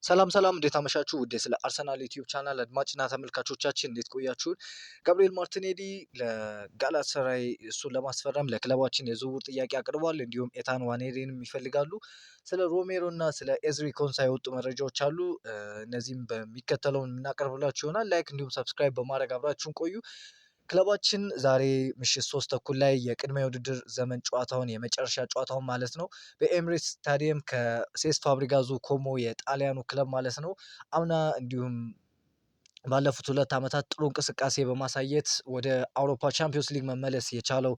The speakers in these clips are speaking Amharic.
ሰላም እንዴት አመሻችሁ? ውዴ ስለ አርሰናል ዩቲዩብ ቻናል አድማጭና ተመልካቾቻችን እንዴት ቆያችሁን? ጋብሪኤል ማርቲኔሊ ለጋላታሳራይ እሱን ለማስፈረም ለክለባችን የዝውውር ጥያቄ አቅርቧል። እንዲሁም ኤታን ዋኔሪንም ይፈልጋሉ። ስለ ሮሜሮ እና ስለ ኤዝሪ ኮንሳ የወጡ መረጃዎች አሉ። እነዚህም በሚከተለው የምናቀርብላችሁ ይሆናል። ላይክ እንዲሁም ሰብስክራይብ በማድረግ አብራችሁን ቆዩ። ክለባችን ዛሬ ምሽት 3 ተኩል ላይ የቅድመ የውድድር ዘመን ጨዋታውን የመጨረሻ ጨዋታውን ማለት ነው በኤምሬትስ ስታዲየም ከሴስ ፋብሪጋዙ ኮሞ የጣሊያኑ ክለብ ማለት ነው አምና እንዲሁም ባለፉት 2 ዓመታት ጥሩ እንቅስቃሴ በማሳየት ወደ አውሮፓ ቻምፒዮንስ ሊግ መመለስ የቻለው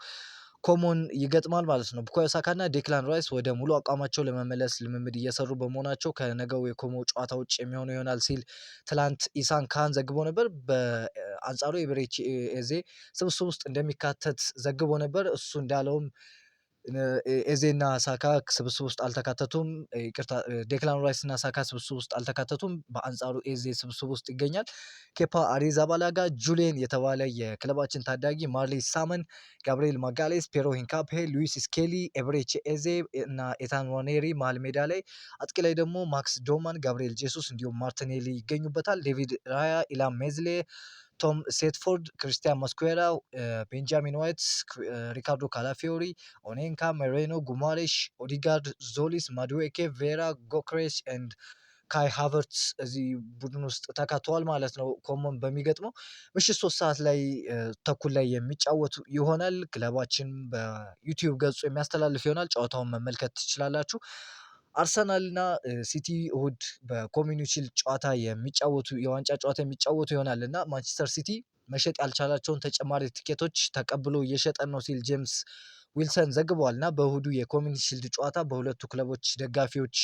ኮሞን ይገጥማል ማለት ነው። ቡካዮ ሳካ እና ዴክላን ራይስ ወደ ሙሉ አቋማቸው ለመመለስ ልምምድ እየሰሩ በመሆናቸው ከነገው የኮሞ ጨዋታ ውጭ የሚሆኑ ይሆናል ሲል ትላንት ኢሳን ካህን ዘግቦ ነበር። በአንጻሩ ኤቤሬቺ ኤዜ ስብስብ ውስጥ እንደሚካተት ዘግቦ ነበር። እሱ እንዳለውም ኤዜ እና ሳካ ስብስብ ውስጥ አልተካተቱም። ይቅርታ፣ ዴክላን ራይስ እና ሳካ ስብስብ ውስጥ አልተካተቱም። በአንጻሩ ኤዜ ስብስብ ውስጥ ይገኛል። ኬፓ አሪዛባላጋ፣ ጁሊየን የተባለ የክለባችን ታዳጊ፣ ማርሊ ሳመን፣ ጋብሪኤል ማጋሌስ፣ ፔሮ ሂንካፔ፣ ሉዊስ ስኬሊ፣ ኤቤሬቺ ኤዜ እና ኤታን ዋኔሪ መሀል ሜዳ ላይ፣ አጥቂ ላይ ደግሞ ማክስ ዶማን፣ ጋብሪኤል ጄሱስ እንዲሁም ማርቲኔሊ ይገኙበታል። ዴቪድ ራያ፣ ኢላም ሜዝሌ፣ ቶም ሴትፎርድ፣ ክሪስቲያን ማስኩዌራ፣ ቤንጃሚን ዋይት፣ ሪካርዶ ካላፊዮሪ፣ ኦኔንካ፣ ሜሬኖ፣ ጉማሬሽ፣ ኦዲጋርድ፣ ዞሊስ፣ ማዱዌኬ፣ ቬራ፣ ጎክሬሽ ኤንድ ካይ ሃቨርትስ እዚህ ቡድን ውስጥ ተካተዋል ማለት ነው። ኮሞን በሚገጥመው ምሽት 3 ሰዓት ላይ ተኩል ላይ የሚጫወቱ ይሆናል። ክለባችን በዩቲዩብ ገጹ የሚያስተላልፍ ይሆናል። ጨዋታውን መመልከት ትችላላችሁ። አርሰናልና ሲቲ እሁድ በኮሚኒቲ ሺልድ ጨዋታ የዋንጫ ጨዋታ የሚጫወቱ ይሆናል እና ማንቸስተር ሲቲ መሸጥ ያልቻላቸውን ተጨማሪ ትኬቶች ተቀብሎ እየሸጠን ነው ሲል ጄምስ ዊልሰን ዘግበዋል እና በእሁዱ የኮሚኒቲ ሺልድ ጨዋታ በሁለቱ ክለቦች ደጋፊዎች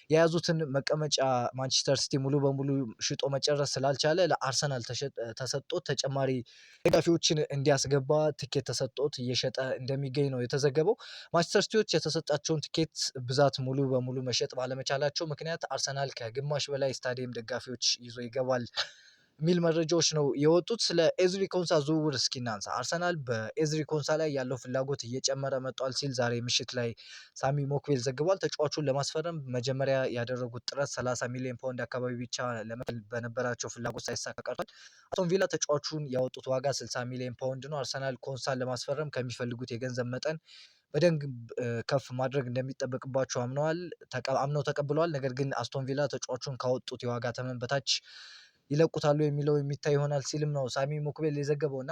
የያዙትን መቀመጫ ማንቸስተር ሲቲ ሙሉ በሙሉ ሽጦ መጨረስ ስላልቻለ ለአርሰናል ተሰጥቶት ተጨማሪ ደጋፊዎችን እንዲያስገባ ትኬት ተሰጥቶት እየሸጠ እንደሚገኝ ነው የተዘገበው። ማንቸስተር ሲቲዎች የተሰጣቸውን ትኬት ብዛት ሙሉ በሙሉ መሸጥ ባለመቻላቸው ምክንያት አርሰናል ከግማሽ በላይ ስታዲየም ደጋፊዎች ይዞ ይገባል የሚል መረጃዎች ነው የወጡት። ስለ ኤዝሪ ኮንሳ ዝውውር እስኪ እናንሳ። አርሰናል በኤዝሪ ኮንሳ ላይ ያለው ፍላጎት እየጨመረ መጥቷል ሲል ዛሬ ምሽት ላይ ሳሚ ሞክቤል ዘግቧል። ተጫዋቹን ለማስፈረም መጀመሪያ ያደረጉት ጥረት 30 ሚሊዮን ፓውንድ አካባቢ ብቻ ለመክፈል በነበራቸው ፍላጎት ሳይሳካ ቀርቷል። አስቶን ቪላ ተጫዋቹን ያወጡት ዋጋ 60 ሚሊዮን ፓውንድ ነው። አርሰናል ኮንሳን ለማስፈረም ከሚፈልጉት የገንዘብ መጠን በደንብ ከፍ ማድረግ እንደሚጠበቅባቸው አምነው ተቀብለዋል። ነገር ግን አስቶን ቪላ ተጫዋቹን ካወጡት የዋጋ ተመን በታች ይለቁታሉ የሚለው የሚታይ ይሆናል ሲልም ነው ሳሚ ሙክቤል የዘገበው እና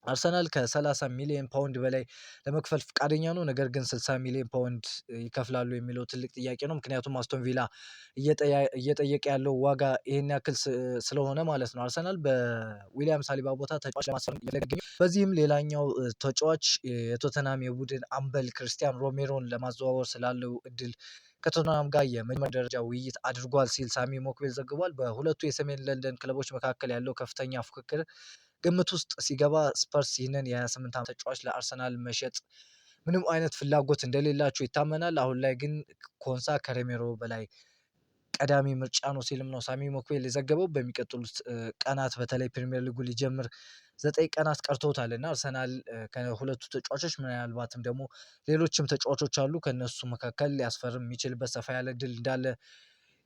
አርሰናል ከ30 ሚሊዮን ፓውንድ በላይ ለመክፈል ፈቃደኛ ነው። ነገር ግን 60 ሚሊዮን ፓውንድ ይከፍላሉ የሚለው ትልቅ ጥያቄ ነው። ምክንያቱም አስቶን ቪላ እየጠየቀ ያለው ዋጋ ይሄን ያክል ስለሆነ ማለት ነው። አርሰናል በዊሊያም ሳሊባ ቦታ ተጫዋች ለማስፈረም እየፈለገ በዚህም ሌላኛው ተጫዋች የቶተናም የቡድን አምበል ክርስቲያን ሮሜሮን ለማዘዋወር ስላለው እድል ከቶተናም ጋር የመጀመሪያ ደረጃ ውይይት አድርጓል ሲል ሳሚ ሞክቤል ዘግቧል። በሁለቱ የሰሜን ለንደን ክለቦች መካከል ያለው ከፍተኛ ፉክክር ግምት ውስጥ ሲገባ ስፐርስ ይህንን የ28 ዓመት ተጫዋች ለአርሰናል መሸጥ ምንም አይነት ፍላጎት እንደሌላቸው ይታመናል። አሁን ላይ ግን ኮንሳ ከሮሜሮ በላይ ቀዳሚ ምርጫ ነው ሲልም ነው ሳሚ ሞክቤል የዘገበው። በሚቀጥሉት ቀናት በተለይ ፕሪሚየር ሊጉ ሊጀምር 9 ቀናት ቀርቶታል እና አርሰናል ከሁለቱ ተጫዋቾች ምናልባትም ደግሞ ሌሎችም ተጫዋቾች አሉ ከነሱ መካከል ሊያስፈርም የሚችልበት ሰፋ ያለ ድል እንዳለ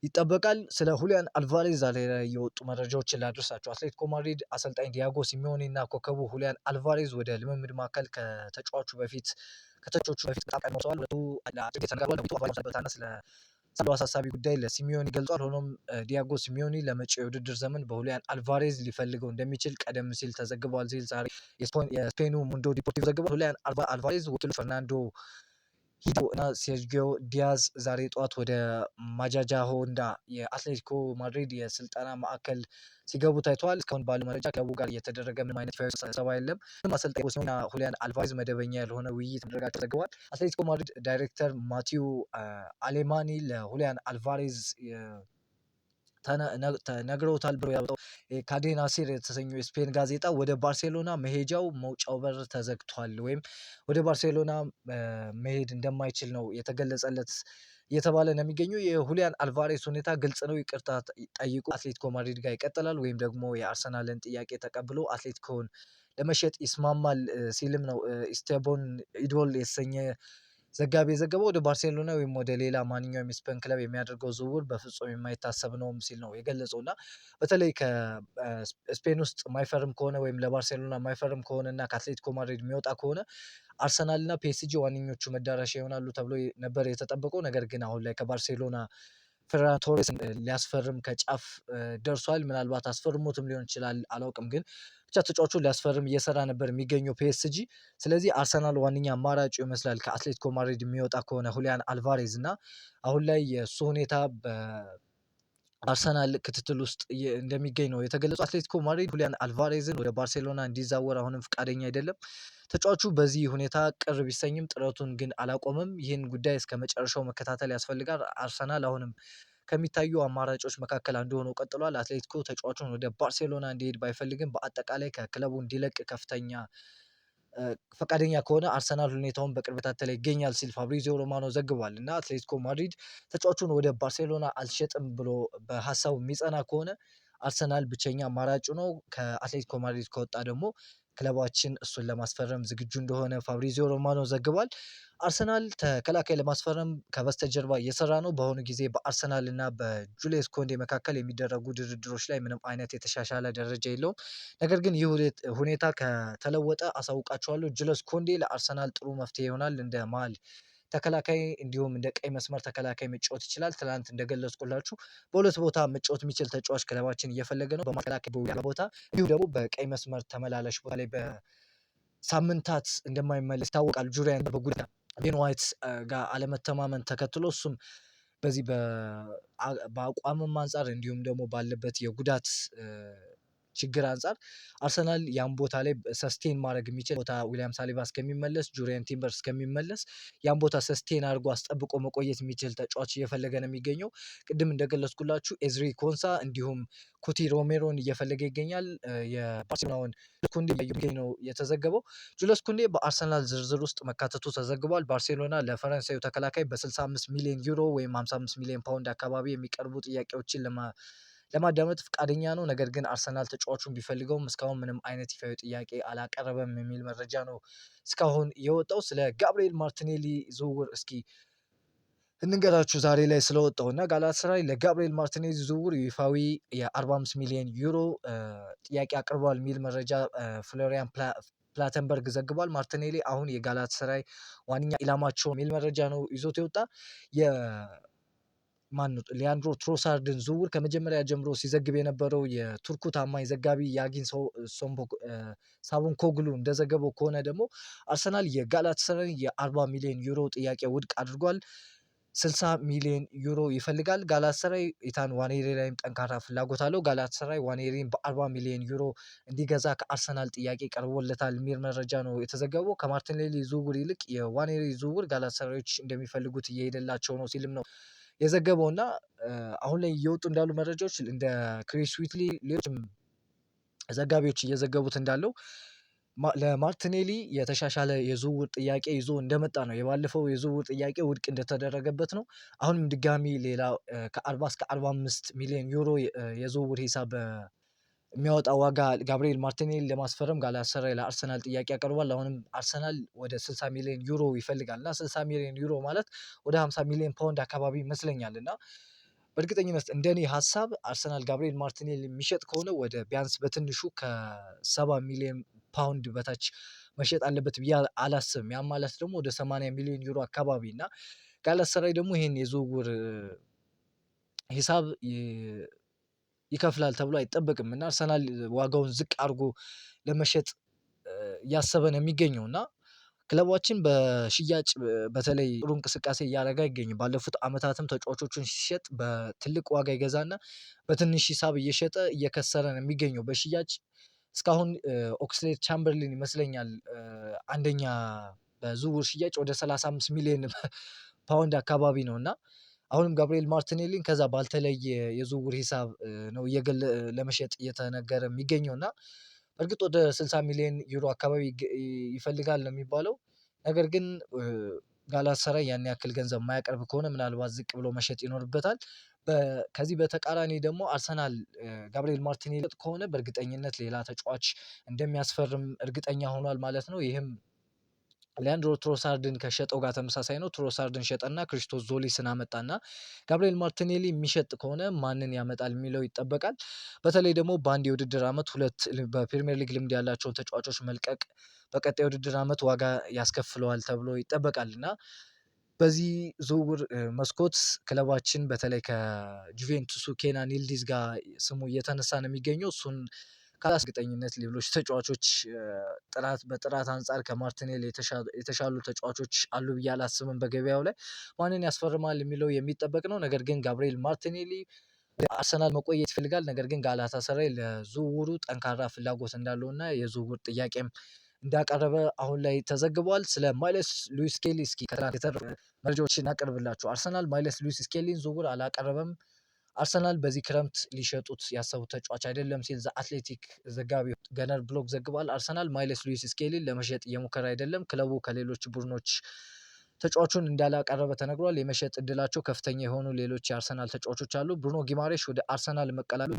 ይጠበቃል። ስለ ሁሊያን አልቫሬዝ ዛሬ ላይ የወጡ መረጃዎችን ላድርሳቸው። አትሌቲኮ ማድሪድ አሰልጣኝ ዲያጎ ሲሚዮኒ እና ኮከቡ ሁሊያን አልቫሬዝ ወደ ልምምድ ማዕከል ከተጫዋቹ በፊት በጣም ቀድመዋል። ሁለቱ ተነጋግረዋል። ስለ አሳሳቢ ጉዳይ ለሲሚዮኒ ገልጿል። ሆኖም ዲያጎ ሲሚዮኒ ለመጪው የውድድር ዘመን በሁሊያን አልቫሬዝ ሊፈልገው እንደሚችል ቀደም ሲል ተዘግቧል ሲል ዛሬ የስፔኑ ሙንዶ ዲፖርቲቭ ዘግቧል። ሁሊያን አልቫሬዝ ወኪሉ ፈርናንዶ ሂዶ እና ሴርጂዮ ዲያዝ ዛሬ ጠዋት ወደ ማጃጃ ሆንዳ የአትሌቲኮ ማድሪድ የስልጠና ማዕከል ሲገቡ ታይተዋል። እስካሁን ባለው መረጃ ክለቡ ጋር እየተደረገ ምንም አይነት ስብሰባ የለም። አሰልጣኝ ሲሚዮኒና ሁሊያን አልቫሬዝ መደበኛ ያልሆነ ውይይት መደረጋቸው ዘግቧል። አትሌቲኮ ማድሪድ ዳይሬክተር ማቲው አሌማኒ ለሁሊያን አልቫሬዝ ነግረውታል ብሎ ያወጣው ካዴና ሲር የተሰኘው የስፔን ጋዜጣ ወደ ባርሴሎና መውጫው በር ተዘግቷል ወይም ወደ ባርሴሎና መሄድ እንደማይችል ነው የተገለጸለት እየተባለ ነው የሚገኘው። የሁሊያን አልቫሬስ ሁኔታ ግልጽ ነው። ይቅርታ ጠይቆ አትሌቲኮ ማድሪድ ጋር ይቀጥላል ወይም ደግሞ የአርሰናልን ጥያቄ ተቀብሎ አትሌቲኮን ለመሸጥ ይስማማል ሲልም ነው ኢስቴቦን ኢዶል የተሰኘ ዘጋቢ የዘገበው ወደ ባርሴሎና ወይም ወደ ሌላ ማንኛውም የስፔን ክለብ የሚያደርገው ዝውውር በፍጹም የማይታሰብ ነውም ሲል ነው የገለጸው። እና በተለይ ከስፔን ውስጥ የማይፈርም ከሆነ ወይም ለባርሴሎና የማይፈርም ከሆነ እና ከአትሌቲኮ ማድሪድ የሚወጣ ከሆነ አርሰናል እና ፒኤስጂ ዋነኞቹ መዳረሻ ይሆናሉ ተብሎ ነበር የተጠበቀው። ነገር ግን አሁን ላይ ከባርሴሎና ፌራን ቶሬስን ሊያስፈርም ከጫፍ ደርሷል። ምናልባት አስፈርሞትም ሊሆን ይችላል አላውቅም፣ ግን ብቻ ተጫዋቹን ሊያስፈርም እየሰራ ነበር የሚገኘው ፒኤስጂ። ስለዚህ አርሰናል ዋነኛ አማራጩ ይመስላል ከአትሌቲኮ ማድሪድ የሚወጣ ከሆነ ሁሊያን አልቫሬዝ እና አሁን ላይ የእሱ ሁኔታ በአርሰናል ክትትል ውስጥ እንደሚገኝ ነው የተገለጸው። አትሌቲኮ ማድሪድ ሁሊያን አልቫሬዝን ወደ ባርሴሎና እንዲዛወር አሁንም ፈቃደኛ አይደለም። ተጫዋቹ በዚህ ሁኔታ ቅር ቢሰኝም ጥረቱን ግን አላቆመም። ይህን ጉዳይ እስከ መጨረሻው መከታተል ያስፈልጋል። አርሰናል አሁንም ከሚታዩ አማራጮች መካከል አንዱ ሆኖ ቀጥሏል። አትሌቲኮ ተጫዋቹን ወደ ባርሴሎና እንዲሄድ ባይፈልግም በአጠቃላይ ከክለቡ እንዲለቅ ከፍተኛ ፈቃደኛ ከሆነ አርሰናል ሁኔታውን በቅርብ የታተለ ይገኛል ሲል ፋብሪዚዮ ሮማኖ ዘግቧል። እና አትሌቲኮ ማድሪድ ተጫዋቹን ወደ ባርሴሎና አልሸጥም ብሎ በሀሳቡ የሚጸና ከሆነ አርሰናል ብቸኛ አማራጩ ነው። ከአትሌቲኮ ማድሪድ ከወጣ ደግሞ ክለባችን እሱን ለማስፈረም ዝግጁ እንደሆነ ፋብሪዚዮ ሮማኖ ዘግቧል። አርሰናል ተከላካይ ለማስፈረም ከበስተጀርባ እየሰራ ነው። በአሁኑ ጊዜ በአርሰናል እና በጁሊየስ ኮንዴ መካከል የሚደረጉ ድርድሮች ላይ ምንም አይነት የተሻሻለ ደረጃ የለውም። ነገር ግን ይህ ሁኔታ ከተለወጠ አሳውቃቸዋለሁ። ጁሊየስ ኮንዴ ለአርሰናል ጥሩ መፍትሄ ይሆናል። እንደ መሀል ተከላካይ እንዲሁም እንደ ቀይ መስመር ተከላካይ መጫወት ይችላል። ትናንት እንደገለጽኩላችሁ በሁለት ቦታ መጫወት የሚችል ተጫዋች ክለባችን እየፈለገ ነው። በማከላከል ቦታ እንዲሁም ደግሞ በቀይ መስመር ተመላላሽ ቦታ ላይ በሳምንታት እንደማይመለስ ይታወቃል። ጁሪያን በጉዳት ቤን ዋይት ጋር አለመተማመን ተከትሎ እሱም በዚህ በአቋምም አንጻር እንዲሁም ደግሞ ባለበት የጉዳት ችግር አንጻር አርሰናል ያን ቦታ ላይ ሰስቴን ማድረግ የሚችል ቦታ ዊሊያም ሳሊባ እስከሚመለስ ጁሪያን ቲምበር እስከሚመለስ ያን ቦታ ሰስቴን አድርጎ አስጠብቆ መቆየት የሚችል ተጫዋች እየፈለገ ነው የሚገኘው። ቅድም እንደገለጽኩላችሁ ኤዝሪ ኮንሳ እንዲሁም ኩቲ ሮሜሮን እየፈለገ ይገኛል። የባርሴሎናውን ኩንዴ እያየ ነው የተዘገበው። ጁለስ ኩንዴ በአርሰናል ዝርዝር ውስጥ መካተቱ ተዘግቧል። ባርሴሎና ለፈረንሳዩ ተከላካይ በ65 ሚሊዮን ዩሮ ወይም 55 ሚሊዮን ፓውንድ አካባቢ የሚቀርቡ ጥያቄዎችን ለማዳመጥ ፈቃደኛ ነው። ነገር ግን አርሰናል ተጫዋቹን ቢፈልገውም እስካሁን ምንም አይነት ይፋዊ ጥያቄ አላቀረበም የሚል መረጃ ነው እስካሁን የወጣው። ስለ ጋብሪኤል ማርቲኔሊ ዝውውር እስኪ እንንገራችሁ ዛሬ ላይ ስለወጣው እና ጋላታሳራይ ለጋብሪኤል ማርቲኔሊ ዝውውር ይፋዊ የ45 ሚሊዮን ዩሮ ጥያቄ አቅርቧል የሚል መረጃ ፍሎሪያን ፕላተንበርግ ዘግቧል። ማርቲኔሊ አሁን የጋላታሳራይ ዋነኛ ኢላማቸው የሚል መረጃ ነው ይዞት የወጣ። ሊያንድሮ ትሮሳርድን ዝውውር ከመጀመሪያ ጀምሮ ሲዘግብ የነበረው የቱርኩ ታማኝ ዘጋቢ ያጊን ሳቡንኮግሉ እንደዘገበው ከሆነ ደግሞ አርሰናል የጋላታሳራይን የ40 ሚሊዮን ዩሮ ጥያቄ ውድቅ አድርጓል። 60 ሚሊዮን ዩሮ ይፈልጋል። ጋላታሳራይ ኢታን ዋኔሪ ላይም ጠንካራ ፍላጎት አለው። ጋላታሳራይ ዋኔሪን በ40 ሚሊዮን ዩሮ እንዲገዛ ከአርሰናል ጥያቄ ቀርቦለታል የሚል መረጃ ነው የተዘገበው። ከማርቲኔሊ ዝውውር ይልቅ የዋኔሪ ዝውውር ጋላታሳራዮች እንደሚፈልጉት እየሄደላቸው ነው ሲልም ነው የዘገበው። እና አሁን ላይ እየወጡ እንዳሉ መረጃዎች እንደ ክሪስ ዊትሊ ሌሎችም ዘጋቢዎች እየዘገቡት እንዳለው ለማርቲኔሊ የተሻሻለ የዝውውር ጥያቄ ይዞ እንደመጣ ነው። የባለፈው የዝውውር ጥያቄ ውድቅ እንደተደረገበት ነው። አሁንም ድጋሚ ሌላ ከ40 እስከ 45 ሚሊዮን ዩሮ የዝውውር ሂሳብ የሚያወጣ ዋጋ ጋብሪኤል ማርቲኔሊ ለማስፈረም ጋላታሳራይ ለአርሰናል ጥያቄ ያቀርቧል። አሁንም አርሰናል ወደ 60 ሚሊዮን ዩሮ ይፈልጋል እና 60 ሚሊዮን ዩሮ ማለት ወደ 50 ሚሊዮን ፓውንድ አካባቢ ይመስለኛል። እና በእርግጠኝነት እንደኔ ሀሳብ አርሰናል ጋብሪኤል ማርቲኔሊ የሚሸጥ ከሆነ ወደ ቢያንስ በትንሹ ከ70 ሚሊዮን ፓውንድ በታች መሸጥ አለበት ብዬ አላስብም። ያም ማለት ደግሞ ወደ 80 ሚሊዮን ዩሮ አካባቢ እና ጋላታሳራይ ደግሞ ይሄን የዝውውር ሂሳብ ይከፍላል ተብሎ አይጠበቅም እና አርሰናል ዋጋውን ዝቅ አድርጎ ለመሸጥ እያሰበ ነው የሚገኘው። እና ክለባችን በሽያጭ በተለይ ጥሩ እንቅስቃሴ እያደረገ አይገኝም። ባለፉት ዓመታትም ተጫዋቾቹን ሲሸጥ በትልቅ ዋጋ ይገዛና በትንሽ ሂሳብ እየሸጠ እየከሰረ ነው የሚገኘው በሽያጭ። እስካሁን ኦክስሌድ ቻምበርሊን ይመስለኛል አንደኛ በዝውውር ሽያጭ ወደ 35 ሚሊዮን ፓውንድ አካባቢ ነው። እና አሁንም ጋብሪኤል ማርቲኔሊን ከዛ ባልተለየ የዝውውር ሂሳብ ነው ለመሸጥ እየተነገረ የሚገኘው። እና በእርግጥ ወደ 60 ሚሊዮን ዩሮ አካባቢ ይፈልጋል ነው የሚባለው። ነገር ግን ጋላታሳራይ ያን ያክል ገንዘብ የማያቀርብ ከሆነ ምናልባት ዝቅ ብሎ መሸጥ ይኖርበታል። ከዚህ በተቃራኒ ደግሞ አርሰናል ጋብሪኤል ማርቲኔሊ ከሆነ በእርግጠኝነት ሌላ ተጫዋች እንደሚያስፈርም እርግጠኛ ሆኗል ማለት ነው። ይህም ሊያንድሮ ትሮሳርድን ከሸጠው ጋር ተመሳሳይ ነው። ትሮሳርድን ሸጠና ክሪስቶስ ዞሊስን አመጣና ጋብሪኤል ማርቲኔሊ የሚሸጥ ከሆነ ማንን ያመጣል የሚለው ይጠበቃል። በተለይ ደግሞ በአንድ የውድድር ዓመት ሁለት በፕሪሚየር ሊግ ልምድ ያላቸውን ተጫዋቾች መልቀቅ በቀጣይ የውድድር ዓመት ዋጋ ያስከፍለዋል ተብሎ ይጠበቃል እና በዚህ ዝውውር መስኮት ክለባችን በተለይ ከጁቬንቱሱ ኬናን ይልዲዝ ጋር ስሙ እየተነሳ ነው የሚገኘው። እሱን ካላስገጠኝነት ሌሎች ተጫዋቾች በጥራት አንጻር ከማርቲኔሊ የተሻሉ ተጫዋቾች አሉ ብዬ አላስብም። በገበያው ላይ ማንን ያስፈርማል የሚለው የሚጠበቅ ነው። ነገር ግን ጋብሪኤል ማርቲኔሊ አርሰናል መቆየት ይፈልጋል። ነገር ግን ጋላታሳራይ ለዝውውሩ ጠንካራ ፍላጎት እንዳለው እና የዝውውር ጥያቄም እንዳቀረበ አሁን ላይ ተዘግቧል። ስለ ማይለስ ሉዊስ ስኬሊ እስኪ ከትናንት መረጃዎችን እናቀርብላችሁ። አርሰናል ማይለስ ሉዊስ ስኬሊን ዝውውር አላቀረበም። አርሰናል በዚህ ክረምት ሊሸጡት ያሰቡት ተጫዋች አይደለም ሲል ዘ አትሌቲክ ዘጋቢ ገነር ብሎክ ዘግቧል። አርሰናል ማይለስ ሉዊስ ስኬሊን ለመሸጥ እየሞከረ አይደለም። ክለቡ ከሌሎች ቡድኖች ተጫዋቹን እንዳላቀረበ ተነግሯል። የመሸጥ እድላቸው ከፍተኛ የሆኑ ሌሎች የአርሰናል ተጫዋቾች አሉ። ብሩኖ ጊማሬሽ ወደ አርሰናል መቀላሉ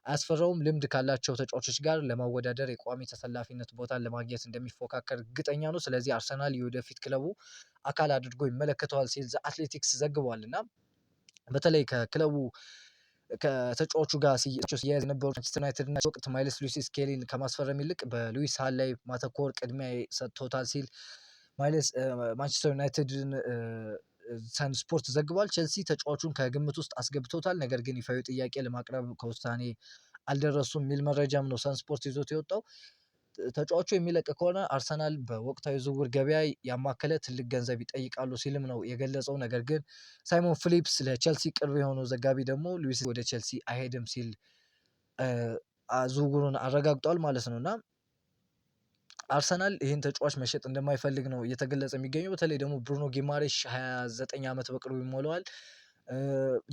አያስፈራውም። ልምድ ካላቸው ተጫዋቾች ጋር ለማወዳደር የቋሚ ተሰላፊነት ቦታን ለማግኘት እንደሚፎካከር እርግጠኛ ነው። ስለዚህ አርሰናል የወደፊት ክለቡ አካል አድርጎ ይመለከተዋል ሲል ዘ አትሌቲክስ ዘግቧል እና በተለይ ከክለቡ ከተጫዋቹ ጋር ሲያያዝ የነበሩ ማንቸስተር ዩናይትድ እና ወቅት ማይልስ ሉዊስ ስኬሊን ከማስፈረም ይልቅ በሉዊስ ሃል ላይ ማተኮር ቅድሚያ ሰጥቶታል ሲል ማንቸስተር ዩናይትድን ሰን ስፖርት ዘግቧል። ቼልሲ ተጫዋቹን ከግምት ውስጥ አስገብቶታል። ነገር ግን ይፋዊ ጥያቄ ለማቅረብ ከውሳኔ አልደረሱም የሚል መረጃም ነው ሰን ስፖርት ይዞት የወጣው። ተጫዋቹ የሚለቅ ከሆነ አርሰናል በወቅታዊ ዝውውር ገበያ ያማከለ ትልቅ ገንዘብ ይጠይቃሉ ሲልም ነው የገለጸው። ነገር ግን ሳይሞን ፊሊፕስ ለቼልሲ ቅርብ የሆነው ዘጋቢ ደግሞ ሉዊስ ወደ ቼልሲ አይሄድም ሲል ዝውውሩን አረጋግጧል ማለት ነው እና አርሰናል ይህን ተጫዋች መሸጥ እንደማይፈልግ ነው እየተገለጸ የሚገኘው። በተለይ ደግሞ ብሩኖ ጊማሬሽ 29 ዓመት በቅርቡ ይሞላዋል።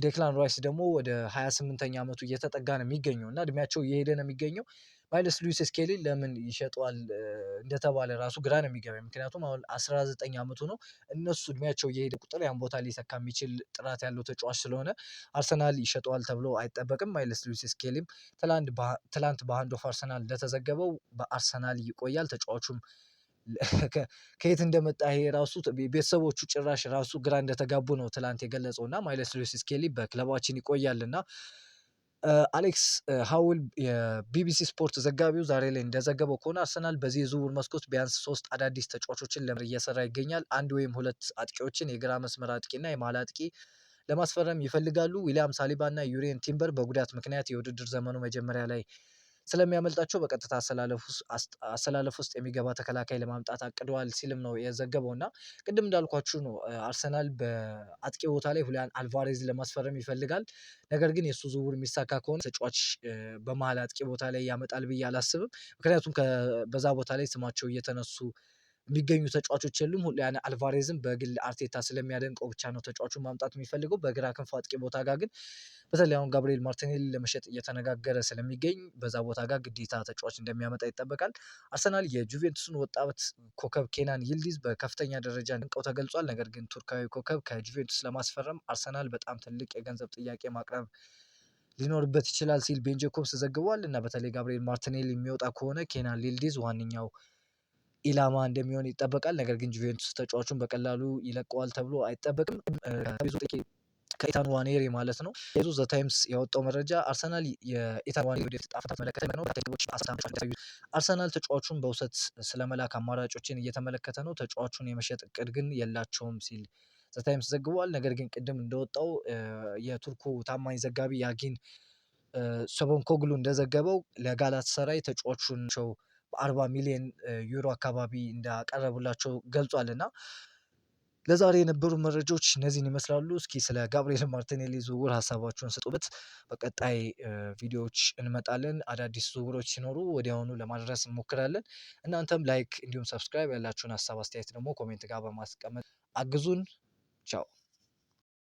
ዴክላን ራይስ ደግሞ ወደ 28ኛ ዓመቱ እየተጠጋ ነው የሚገኘው እና እድሜያቸው እየሄደ ነው የሚገኘው። ማይልስ ሉዊስ ስኬሊ ለምን ይሸጠዋል እንደተባለ ራሱ ግራ ነው የሚገባኝ። ምክንያቱም አሁን 19 ዓመቱ ነው። እነሱ እድሜያቸው እየሄደ ቁጥር ያን ቦታ ሊተካ የሚችል ጥራት ያለው ተጫዋች ስለሆነ አርሰናል ይሸጠዋል ተብሎ አይጠበቅም። ማይልስ ሉዊስ ስኬሊም ትላንት በሃንድ ኦፍ አርሰናል እንደተዘገበው በአርሰናል ይቆያል። ተጫዋቹም ከየት እንደመጣ ይሄ ራሱ ቤተሰቦቹ ጭራሽ ራሱ ግራ እንደተጋቡ ነው ትላንት የገለጸው እና ማይልስ ሉዊስ ስኬሊ በክለባችን ይቆያል እና አሌክስ ሀውል የቢቢሲ ስፖርት ዘጋቢው ዛሬ ላይ እንደዘገበው ከሆነ አርሰናል በዚህ የዝውውር መስኮት ቢያንስ 3 አዳዲስ ተጫዋቾችን እየሰራ ይገኛል። 1 ወይም 2 አጥቂዎችን የግራ መስመር አጥቂ እና የመሃል አጥቂ ለማስፈረም ይፈልጋሉ። ዊሊያም ሳሊባ እና ዩሬን ቲምበር በጉዳት ምክንያት የውድድር ዘመኑ መጀመሪያ ላይ ስለሚያመልጣቸው በቀጥታ አሰላለፍ ውስጥ የሚገባ ተከላካይ ለማምጣት አቅደዋል ሲልም ነው የዘገበው እና ቅድም እንዳልኳችሁ ነው አርሰናል በአጥቂ ቦታ ላይ ሁሊያን አልቫሬዝ ለማስፈረም ይፈልጋል። ነገር ግን የእሱ ዝውውር የሚሳካ ከሆነ ተጫዋች በመሀል አጥቂ ቦታ ላይ ያመጣል ብዬ አላስብም። ምክንያቱም በዛ ቦታ ላይ ስማቸው እየተነሱ የሚገኙ ተጫዋቾች የሉም። ሁሊያን አልቫሬዝም በግል አርቴታ ስለሚያደንቀው ብቻ ነው ተጫዋቹን ማምጣት የሚፈልገው። በግራ ክንፍ አጥቂ ቦታ ጋር ግን በተለይ አሁን ጋብሪኤል ማርቲኔሊ ለመሸጥ እየተነጋገረ ስለሚገኝ በዛ ቦታ ጋር ግዴታ ተጫዋች እንደሚያመጣ ይጠበቃል። አርሰናል የጁቬንቱስን ወጣት ኮከብ ኬናን ይልዲዝ በከፍተኛ ደረጃ ድንቀው ተገልጿል። ነገር ግን ቱርካዊ ኮከብ ከጁቬንቱስ ለማስፈረም አርሰናል በጣም ትልቅ የገንዘብ ጥያቄ ማቅረብ ሊኖርበት ይችላል ሲል ቤን ጄኮብስ ዘግቧል እና በተለይ ጋብሪኤል ማርቲኔሊ የሚወጣ ከሆነ ኬናን ይልዲዝ ዋነኛው ኢላማ እንደሚሆን ይጠበቃል። ነገር ግን ጁቬንቱስ ተጫዋቹን በቀላሉ ይለቀዋል ተብሎ አይጠበቅም። ከኢታን ዋኔሪ ማለት ነው። የዙ ዘ ታይምስ ያወጣው መረጃ አርሰናል የኢታን ዋኔሪ ወደፊት ዕጣ ፈንታ ተመለከተ ነው። አርሰናል ተጫዋቹን በውሰት ስለመላክ አማራጮችን እየተመለከተ ነው። ተጫዋቹን የመሸጥ እቅድ ግን የላቸውም ሲል ዘ ታይምስ ዘግቧል። ነገር ግን ቅድም እንደወጣው የቱርኩ ታማኝ ዘጋቢ ያጊን ሶቦንኮግሉ እንደዘገበው ለጋላታሳራይ ተጫዋቹን በ40 ሚሊዮን ዩሮ አካባቢ እንዳቀረቡላቸው ገልጿል እና ለዛሬ የነበሩ መረጃዎች እነዚህን ይመስላሉ። እስኪ ስለ ጋብሪኤል ማርቲኔሊ ዝውውር ሀሳባችሁን ስጡበት። በቀጣይ ቪዲዮዎች እንመጣለን። አዳዲስ ዝውውሮች ሲኖሩ ወዲያውኑ ለማድረስ እንሞክራለን። እናንተም ላይክ እንዲሁም ሰብስክራይብ ያላችሁን ሀሳብ አስተያየት ደግሞ ኮሜንት ጋር በማስቀመጥ አግዙን። ቻው